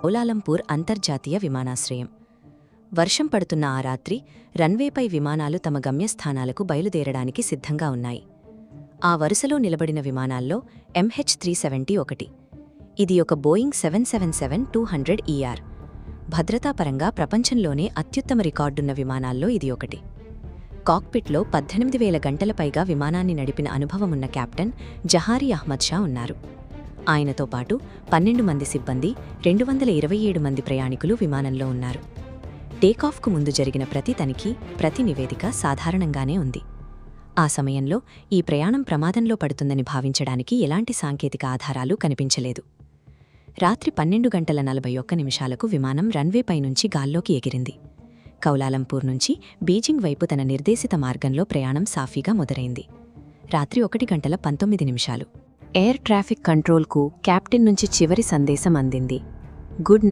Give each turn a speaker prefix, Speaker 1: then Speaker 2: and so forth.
Speaker 1: Kuala Lumpur అంతర్జాతీయ విమానాశ్రయం. వర్షం పడుతున్న ఆ రాత్రి రన్వేపై విమానాలు తమ గమ్యస్థానాలకు బయలుదేరడానికి సిద్ధంగా ఉన్నాయి. ఆ వరుసలో నిలబడిన విమానాల్లో MH370 ఒకటి. ఇది ఒక బోయింగ్ 777-200ER. భద్రతాపరంగా ప్రపంచంలోనే అత్యుత్తమ రికార్డున్న విమానాల్లో ఇది ఒకటి. కాక్పిట్లో 18,000 గంటల పైగా విమానాన్ని నడిపిన అనుభవమున్న కెప్టెన్ జహారీ అహ్మద్ షా ఉన్నారు. ఆయనతో పాటు 12 మంది సిబ్బంది, 227 మంది ప్రయాణికులు విమానంలో ఉన్నారు. టేకాఫ్కు ముందు జరిగిన ప్రతి తనిఖీ, ప్రతి నివేదిక సాధారణంగానే ఉంది. ఆ సమయంలో ఈ ప్రయాణం ప్రమాదంలో పడుతుందని భావించడానికి ఎలాంటి సాంకేతిక ఆధారాలు కనిపించలేదు. రాత్రి 12:41 విమానం రన్వేపై నుంచి గాల్లోకి ఎగిరింది. కౌలాలంపూర్ నుంచి బీజింగ్ వైపు తన నిర్దేశిత మార్గంలో ప్రయాణం సాఫీగా మొదలైంది. రాత్రి 1:19 ఎయిర్ ట్రాఫిక్ కంట్రోల్కు కెప్టెన్ నుంచి చివరి సందేశం అందింది. గుడ్